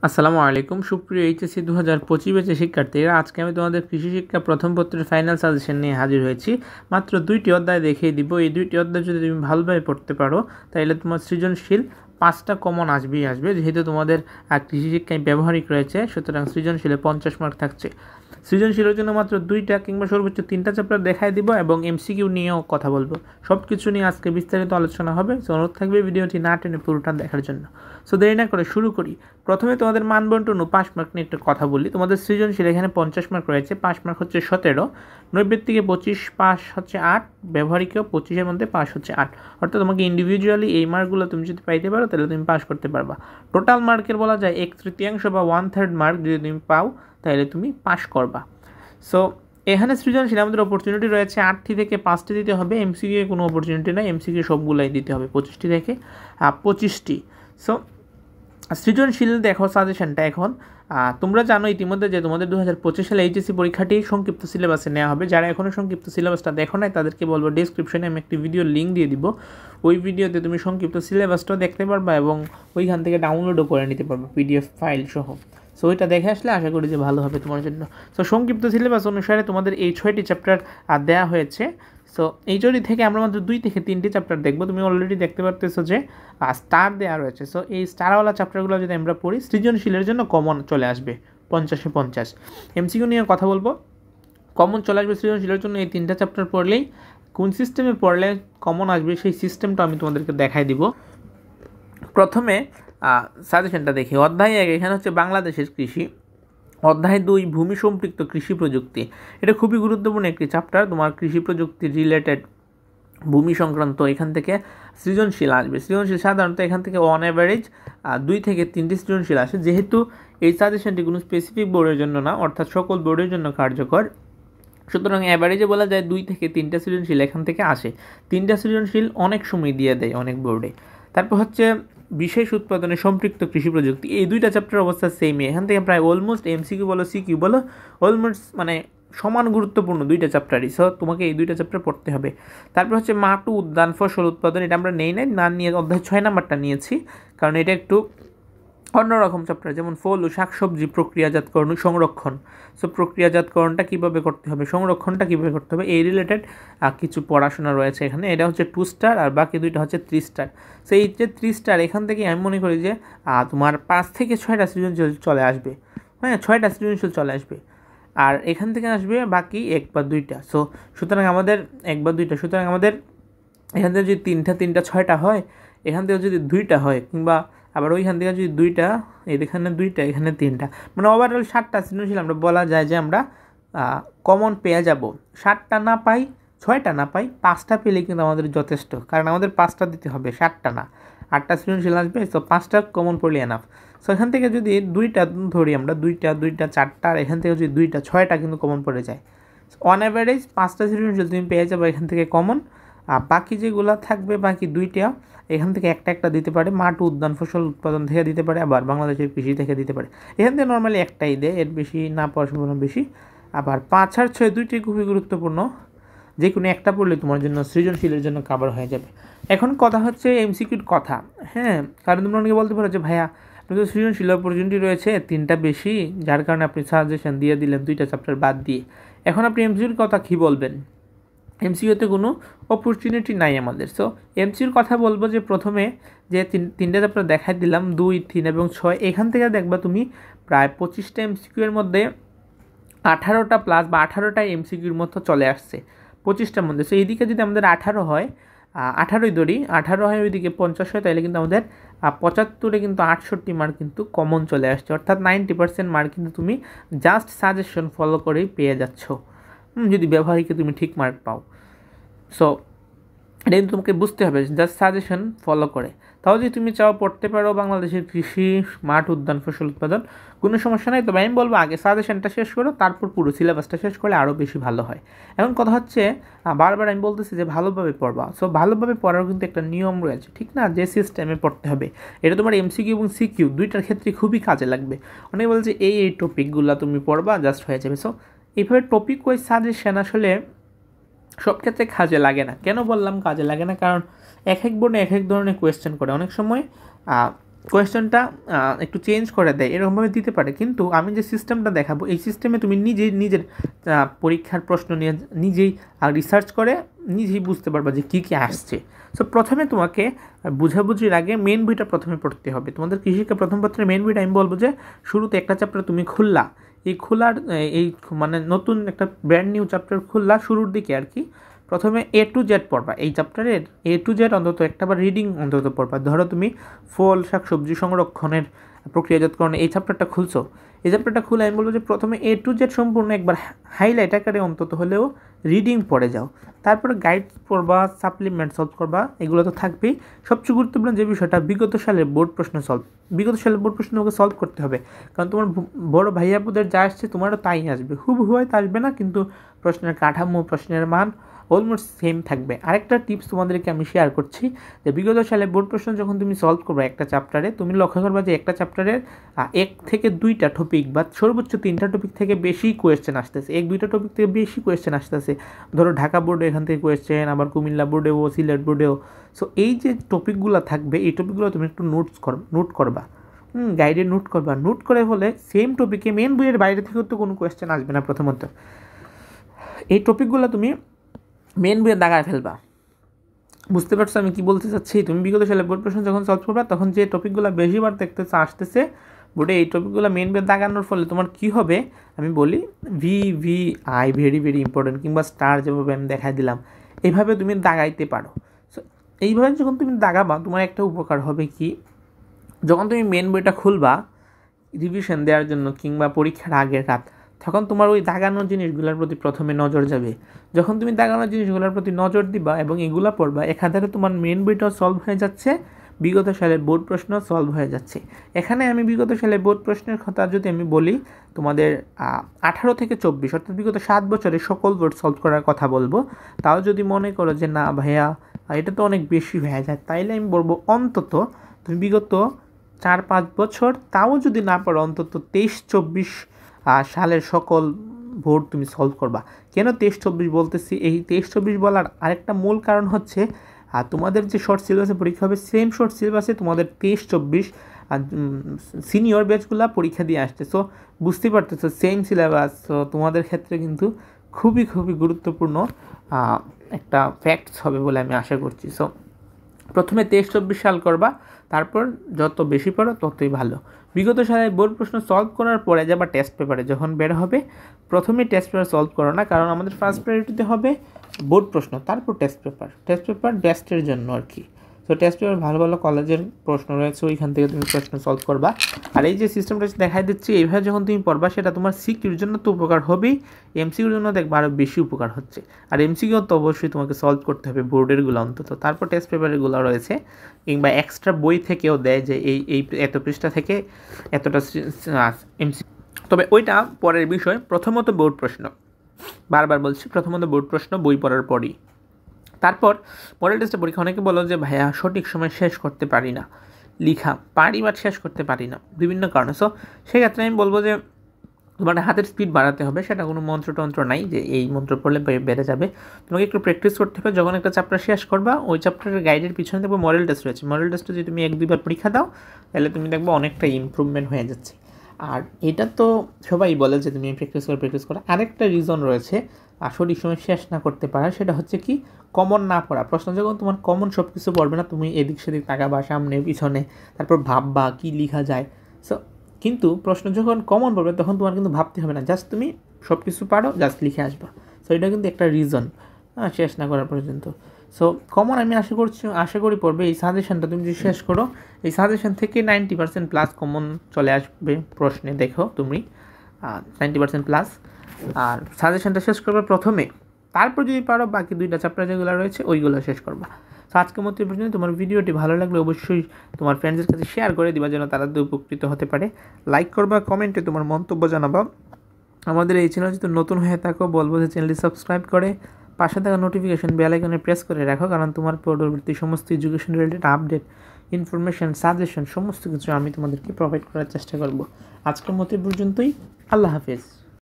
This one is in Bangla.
আসসালামু আলাইকুম সুপ্রিয় এইচএসসি 2025 ব্যাচের শিক্ষার্থীরা, আজকে আমি তোমাদের কৃষি শিক্ষা প্রথম পত্রের ফাইনাল সাজেশন নিয়ে হাজির হয়েছি। মাত্র 2টি অধ্যায় দেখিয়ে দিব। এই 2টি অধ্যায় যদি তুমি ভালোভাবে পড়তে পারো তাহলে তোমার সৃজনশীল 5টা কমন আসবেই আসবে। যেহেতু তোমাদের কৃষি শিক্ষায় ব্যবহারিক রয়েছে, সুতরাং সৃজনশীলে 50 মার্ক থাকছে। সৃজনশীলের জন্য মাত্র 2টা কিংবা সর্বোচ্চ 3টা চ্যাপ্টার দেখাই দিব এবং এমসিকিউ নিয়েও কথা বলবো। সব কিছু নিয়ে আজকে বিস্তারিত আলোচনা হবে। অনুরোধ থাকবে ভিডিওটি না টেনে পুরোটা দেখার জন্য। সো দেরি না করে শুরু করি। প্রথমে তোমাদের মানবন্টন 5 মার্ক নিয়ে একটু কথা বলি। তোমাদের সৃজনশীল এখানে 50 মার্ক রয়েছে, 5 মার্ক হচ্ছে 17, 90 থেকে 25 পাস হচ্ছে 8, ব্যবহারিকও 25-এর মধ্যে পাস হচ্ছে 8। অর্থাৎ তোমাকে ইন্ডিভিজুয়ালি এই মার্কগুলো তুমি যদি পাইতে পারো তাহলে তুমি পাস করতে পারবা। টোটাল মার্কের বলা যায় 1/3 বা 1/3 মার্ক যদি তুমি পাও তাহলে তুমি পাস করবা। সো এখানে সৃজনশীল আমাদের অপরচুনিটি রয়েছে 8টি থেকে 5টি দিতে হবে। এমসিকিউ কোনো অপরচুনিটি নাই, এমসিকিউ সবগুলাই দিতে হবে 25টি থেকে 25টি। সো সৃজনশীল দেখো সাজেশনটা এখন তোমরা জানো ইতিমধ্যে যে তোমাদের 2025 সালে এইচএসসি পরীক্ষাটি সংক্ষিপ্ত সিলেবাসে নেওয়া হবে। যারা এখনও সংক্ষিপ্ত সিলেবাসটা দেখো নাই তাদেরকে বলবো ডেসক্রিপশনে আমি একটি ভিডিও লিঙ্ক দিয়ে দিব। ওই ভিডিওতে তুমি সংক্ষিপ্ত সিলেবাসটাও দেখতে পারবা এবং ওইখান থেকে ডাউনলোডও করে নিতে পারবা পিডিএফ ফাইল সহ। সো ওইটা দেখে আসলে আশা করি যে ভালো হবে তোমার জন্য। সো সংক্ষিপ্ত সিলেবাস অনুসারে তোমাদের এই 6টি চ্যাপ্টার দেওয়া হয়েছে। সো এই জড়ি থেকে আমরা মাত্র 2 থেকে 3টি চ্যাপ্টার দেখবো। তুমি অলরেডি দেখতে পারতেছো যে স্টার দেওয়া রয়েছে। সো এই স্টারওয়ালা চ্যাপ্টারগুলো যদি আমরা পড়ি সৃজনশীলের জন্য কমন চলে আসবে 50-এ 50। এমসিকিউ নিয়ে কথা বলবো। কমন চলে আসবে সৃজনশীলের জন্য এই 3টা চ্যাপ্টার পড়লেই। কোন সিস্টেমে পড়লে কমন আসবে সেই সিস্টেমটা আমি তোমাদেরকে দেখাই দিব। প্রথমে সাজেশনটা দেখি। অধ্যায় 1 এখানে হচ্ছে বাংলাদেশের কৃষি। অধ্যায় 2 ভূমি সম্পৃক্ত কৃষি প্রযুক্তি। এটা খুবই গুরুত্বপূর্ণ একটি চ্যাপ্টার। তোমার কৃষি প্রযুক্তি রিলেটেড ভূমি সংক্রান্ত এখান থেকে সৃজনশীল আসবে। সৃজনশীল সাধারণত এখান থেকে অন অ্যাভারেজ 2 থেকে 3টি সৃজনশীল আসে। যেহেতু এই সাজেশনটি কোনো স্পেসিফিক বোর্ডের জন্য না, অর্থাৎ সকল বোর্ডের জন্য কার্যকর, সুতরাং অ্যাভারেজে বলা যায় 2 থেকে 3টা সৃজনশীল এখান থেকে আসে। 3টা সৃজনশীল অনেক সময় দিয়ে দেয় অনেক বোর্ডে। তারপর হচ্ছে বিশেষ উৎপাদনে সম্পৃক্ত কৃষি প্রযুক্তি। এই 2টা চ্যাপ্টার অবস্থা সেমই। এখান থেকে প্রায় অলমোস্ট এমসিকিউ বলো সিকিউ বলো অলমোস্ট মানে সমান গুরুত্বপূর্ণ 2টা চ্যাপ্টারই। সো তোমাকে এই 2টা চ্যাপ্টার পড়তে হবে। তারপর হচ্ছে মাঠ উদ্যান ফসল উৎপাদন। এটা আমরা নেই না নিয়ে অধ্যায় 6 নাম্বারটা নিয়েছি, কারণ এটা একটু অন্যরকম চ্যাপ্টার। যেমন ফল ও শাকসবজি প্রক্রিয়াজাতকরণ সংরক্ষণ। সো প্রক্রিয়াজাতকরণটা কীভাবে করতে হবে, সংরক্ষণটা কীভাবে করতে হবে, এই রিলেটেড কিছু পড়াশোনা রয়েছে এখানে। এটা হচ্ছে 2 স্টার আর বাকি 2টা হচ্ছে 3 স্টার। সো এই যে 3 স্টার এখান থেকে আমি মনে করি যে তোমার 5 থেকে 6টা সৃজনশীল চলে আসবে। হ্যাঁ, 6টা সৃজনশীল চলে আসবে। আর এখান থেকে আসবে বাকি 1 বা 2টা। সো সুতরাং আমাদের 1 বা 2টা, সুতরাং আমাদের এখান থেকে যদি 3টা 6টা হয়, এখান থেকে যদি 2টা হয়, কিংবা আবার ওইখান থেকে যদি 2টা, এখানে 2টা এখানে 3টা, মানে ওভারঅল 7টা সৃজনশীল আমরা বলা যায় যে আমরা কমন পেয়ে যাব। 7টা না পাই, 6টা না পাই, 5টা পেলে কিন্তু আমাদের যথেষ্ট, কারণ আমাদের 5টা দিতে হবে, 7টা না। 8টা সৃজনশীল আসবে, তো 5টা কমন পড়লে এনাফ। সো এখান থেকে যদি 2টা ধরি আমরা, 2টা 4টা, আর এখান থেকে যদি 2টা 6টা কিন্তু কমন পড়ে যায়। অন অ্যাভারেজ 5টা সৃজনশীল তুমি পেয়ে যাবে এখান থেকে কমন। আর বাকি যেগুলো থাকবে, বাকি 2টা এখান থেকে একটা দিতে পারে, মাঠ উদ্যান ফসল উৎপাদন থেকে দিতে পারে, আবার বাংলাদেশের কৃষি থেকে দিতে পারে। এখান থেকে নর্মালি একটাই দেয়, এর বেশি না পাওয়ার সম্ভাবনা বেশি। আবার 5 আর 6 2টি খুবই গুরুত্বপূর্ণ। যে কোনো একটা পড়লে তোমার জন্য সৃজনশীলের জন্য কভার হয়ে যাবে। এখন কথা হচ্ছে এমসিকিউর কথা। হ্যাঁ, কারণ তোমরা অনেকে বলতে পারো যে ভাইয়া আপনি তো সৃজনশীল অপরচুনিটি রয়েছে 3টা বেশি, যার কারণে আপনি সাজেশন দিয়ে দিলেন 2টা চ্যাপ্টার বাদ দিয়ে। এখন আপনি এমসিকিউর কথা কী বলবেন? এমসিকিউতে কোনো অপরচুনিটি নাই আমাদের। সো এমসিকিউর কথা বলবো যে প্রথমে যে 3টা চ্যাপ্টার দেখাই দিলাম 2, 3 এবং 6, এখান থেকে দেখবা তুমি প্রায় 25টা এমসিকিউর মধ্যে 18টা প্লাস বা 18টা এমসিকিউর মতো চলে আসছে 25টার মধ্যে। সো এইদিকে যদি আমাদের 18 হয়, 18ই ধরি, 18 হয় ওইদিকে 50 হয়, তাহলে কিন্তু আমাদের 75-এ কিন্তু 68 মার্ক কিন্তু কমন চলে আসছে। অর্থাৎ 90% মার্ক কিন্তু তুমি জাস্ট সাজেশন ফলো করেই পেয়ে যাচ্ছ, যদি ব্যবহারিকে তুমি ঠিক মার্ক পাও। সো এটা কিন্তু তোমাকে বুঝতে হবে, জাস্ট সাজেশন ফলো করে। তাও যদি তুমি চাও পড়তে পারো বাংলাদেশের কৃষি, মাঠ উদ্যান ফসল উৎপাদন, কোনো সমস্যা নাই। তবে আমি বলবো আগে সাজেশনটা শেষ করো, তারপর পুরো সিলেবাসটা শেষ করলে আরও বেশি ভালো হয়। এখন কথা হচ্ছে বারবার আমি বলতেছি যে ভালোভাবে পড়বা। সো ভালোভাবে পড়ার কিন্তু একটা নিয়ম রয়েছে, ঠিক না? যে সিস্টেমে পড়তে হবে, এটা তোমার এমসিকিউ এবং সিকিউ 2টার ক্ষেত্রে খুবই কাজে লাগবে। অনেকে বলছে এই টপিকগুলো তুমি পড়বা জাস্ট হয়ে যাবে। সো এইভাবে টপিক ওয়াইজ সাজেশন আসলে সব ক্ষেত্রে কাজে লাগে না। কেন বললাম কাজে লাগে না? কারণ এক এক বোর্ডে এক এক ধরনের কোয়েশ্চেন করে। অনেক সময় কোয়েশ্চেনটা একটু চেঞ্জ করে দেয়, এরকমভাবে দিতে পারে। কিন্তু আমি যে সিস্টেমটা দেখাবো এই সিস্টেমে তুমি নিজের পরীক্ষার প্রশ্ন নিয়ে নিজেই রিসার্চ করে নিজেই বুঝতে পারবা যে কী কী আসছে। সো প্রথমে তোমাকে বুঝাবুঝির আগে মেন বইটা প্রথমে পড়তে হবে। তোমাদের কৃষিকে প্রথম পত্রের মেন বইটা আমি বলবো যে শুরুতে একটা চ্যাপ্টার তুমি খুললা, এই খোলার এই মানে নতুন একটা ব্র্যান্ড নিউ চ্যাপ্টার খুললা শুরুর দিকে আর কি। প্রথমে A to Z পড়বা, এই চ্যাপ্টারের A to Z অন্তত একটা বা রিডিং অন্তত পড়বা। ধরো তুমি ফল শাকসবজি সংরক্ষণের প্রক্রিয়াজাতকরণে এই চ্যাপ্টারটা খুলছো, এই চ্যাপ্টারটা খুলে আমি বলবো যে প্রথমে A to Z সম্পূর্ণ একবার হাইলাইট আকারে অন্তত হলেও রিডিং পড়ে যাও। তারপরে গাইড পড়বা, সাপ্লিমেন্ট সলভ করবা, এগুলো তো থাকবেই। সবচেয়ে গুরুত্বপূর্ণ যে বিষয়টা বিগত সালের বোর্ড প্রশ্ন বিগত সালের বোর্ড প্রশ্ন তোমাকে সলভ করতে হবে। কারণ তোমার বড় ভাইয়াপুদের যা আসছে তোমারও তাই আসবে, হুবহু হয়তো আসবে না, কিন্তু প্রশ্নের কাঠামো প্রশ্নের মান অলমোস্ট সেম থাকবে। আরেকটা টিপস তোমাদেরকে আমি শেয়ার করছি যে বিগত সালে বোর্ড প্রশ্ন যখন তুমি সলভ করবে একটা চ্যাপ্টারে, তুমি লক্ষ্য করবা যে একটা চ্যাপ্টারের 1 থেকে 2টা টপিক বা সর্বোচ্চ 3টা টপিক থেকে বেশি কোয়েশ্চেন আসতেছে, 1-2টা টপিক থেকে বেশি কোয়েশ্চেন আসতেছে। ধরো ঢাকা বোর্ডে এখান থেকে কোয়েশ্চেন, আবার কুমিল্লা বোর্ডেও, সিলেট বোর্ডেও। সো এই যে টপিকগুলো থাকবে এই টপিকগুলো তুমি একটু নোট করবা, গাইডে নোট করবা। নোট করে হলে সেম টপিকে মেন বইয়ের বাইরে থেকেও তো কোনো কোয়েশ্চেন আসবে না। প্রথমত এই টপিকগুলো তুমি মেন বইয়ে দাগায় ফেলবা। বুঝতে পারছো আমি কি বলতে চাচ্ছি? তুমি বিগত সালে বোর্ড প্রশ্ন যখন সলভ করবা তখন যে টপিকগুলো বেশিবার দেখতেছে আসতেছে বোর্ডে, এই টপিকগুলো মেন বইয়ে দাগানোর ফলে তোমার কী হবে আমি বলি, VVI ভেরি ভেরি ইম্পর্টেন্ট, কিংবা স্টার যেভাবে আমি দেখাই দিলাম এইভাবে তুমি দাগাইতে পারো। সো এইভাবে যখন তুমি দাগাবা তোমার একটা উপকার হবে কি, যখন তুমি মেন বইটা খুলবা রিভিশন দেওয়ার জন্য কিংবা পরীক্ষার আগের রাত, তখন তোমার ওই দাগানোর জিনিসগুলোর প্রতি প্রথমে নজর যাবে। যখন তুমি দাগানোর জিনিসগুলোর প্রতি নজর দিবা এবং এগুলো পড়বা, এখানে তোমার মেন বইটাও সলভ হয়ে যাচ্ছে, বিগত সালের বোর্ড প্রশ্ন সলভ হয়ে যাচ্ছে। এখানে আমি বিগত সালের বোর্ড প্রশ্নের কথা যদি আমি বলি, তোমাদের 18 থেকে 24 অর্থাৎ বিগত 7 বছরে সকল বোর্ড সলভ করার কথা বলবো। তাও যদি মনে করো যে না ভাইয়া এটা তো অনেক বেশি হয়ে যায়, তাইলে আমি বলবো অন্তত তুমি বিগত 4-5 বছর তাও যদি না পারো অন্তত 23-24 সালের সকল বোর্ড তুমি সলভ করবা। কেন 23-24 বলতেছি? এই 23-24 বলার আরেকটা মূল কারণ হচ্ছে তোমাদের যে শর্ট সিলেবাসে পরীক্ষা হবে সেম শর্ট সিলেবাসে তোমাদের 23-24 সিনিয়র ব্যাচগুলা পরীক্ষা দিয়ে আসছে। সো বুঝতেই পারতেছো সেম সিলেবাস। সো তোমাদের ক্ষেত্রে কিন্তু খুবই খুবই গুরুত্বপূর্ণ একটা ফ্যাক্টস হবে বলে আমি আশা করছি। সো প্রথমে 23-24 সাল করবা, তারপর যত বেশি পড়ো ততই ভালো। বিগত সালে বোর্ড প্রশ্ন সলভ করার পরে যাবা টেস্ট পেপারে, যখন বের হবে প্রথমে টেস্ট পেপার সলভ করো না, কারণ আমাদের ফার্স্ট প্রায়োরিটিতে হবে বোর্ড প্রশ্ন, তারপর টেস্ট পেপার বেস্টের জন্য আর কি। তো টেস্ট পেপার ভালো ভালো কলেজের প্রশ্ন রয়েছে, ওইখান থেকে তুমি প্রশ্ন সলভ করবা। আর এই যে সিস্টেমটা দেখাই দিচ্ছি এইভাবে যখন তুমি পড়বা সেটা তোমার সিকিউর জন্য তো উপকার হবেই, এমসিকিউর জন্য দেখবা আরও বেশি উপকার হচ্ছে। আর এমসিকিউ তো অবশ্যই তোমাকে সলভ করতে হবে বোর্ডেরগুলো অন্তত, তারপর টেস্ট পেপারেরগুলো রয়েছে, কিংবা এক্সট্রা বই থেকেও দেয় যে এই এত পৃষ্ঠা থেকে এতটা এমসি। তবে ওইটা পরের বিষয়। প্রথমত বোর্ড প্রশ্ন, বারবার বলছি, প্রথমত বোর্ড প্রশ্ন বই পড়ার পরই। তারপর মডেল টেস্টের পরীক্ষা। অনেকে বলো যে ভাইয়া সঠিক সময় শেষ করতে পারি না, লিখা পারি বাট শেষ করতে পারি না বিভিন্ন কারণে। সো সেক্ষেত্রে আমি বলবো যে তোমার হাতের স্পিড বাড়াতে হবে, সেটা কোনো মন্ত্রতন্ত্র নাই যে এই মন্ত্র পড়লে বেড়ে যাবে। তোমাকে একটু প্র্যাকটিস করতে হবে। যখন একটা চ্যাপ্টার শেষ করবা ওই চ্যাপ্টারের গাইডের পিছনে দেখবো মডেল টেস্ট রয়েছে, মডেল টেস্টে যদি তুমি 1-2 বার পরীক্ষা দাও তাহলে তুমি দেখবো অনেকটা ইমপ্রুভমেন্ট হয়ে যাচ্ছে। আর এটা তো সবাই বলে যে তুমি প্র্যাকটিস করো। আরেকটা রিজন রয়েছে সঠিক সময় শেষ না করতে পারা, সেটা হচ্ছে কি কমন না পড়া। প্রশ্ন যখন তোমার কমন সব কিছু পড়বে না, তুমি এদিক সেদিক তাকাবা সামনে পিছনে, তারপর ভাববা কি লেখা যায়। সো কিন্তু প্রশ্ন যখন কমন পড়বে তখন তোমার কিন্তু ভাবতে হবে না, জাস্ট তুমি সব কিছু পারো, জাস্ট লিখে আসবা। সো এটা কিন্তু একটা রিজন শেষ না করা পর্যন্ত। সো কমন আমি আশা করি পড়বে। এই সাজেশনটা তুমি যদি শেষ করো, এই সাজেশন থেকে 90% প্লাস কমন চলে আসবে প্রশ্নে, দেখো তুমি 90% প্লাস। আর সাজেশনটা শেষ করবে প্রথমে, তারপর যদি পারো বাকি 2টা চ্যাপ্টার যেগুলো রয়েছে ওইগুলো শেষ করবা। তো আজকের মতো এই পর্যন্ত। তোমার ভিডিওটি ভালো লাগলে অবশ্যই তোমার ফ্রেন্ডসদের কাছে শেয়ার করে দিবা যেন তারা উপকৃত হতে পারে। লাইক করবা, কমেন্টে তোমার মন্তব্য জানাবা। আমাদের এই চ্যানেল যদি নতুন হয়ে থাকো বলবো যে চ্যানেলটি সাবস্ক্রাইব করে পাশে থাকা নোটিফিকেশন বেল আইকনে প্রেস করে রাখো, কারণ তোমার পরবর্তী সমস্ত education related update, information, suggestion সমস্ত কিছু আমি তোমাদেরকে প্রোভাইড করার চেষ্টা করব। আজকের মতো পর্যন্তই। আল্লাহ হাফেজ।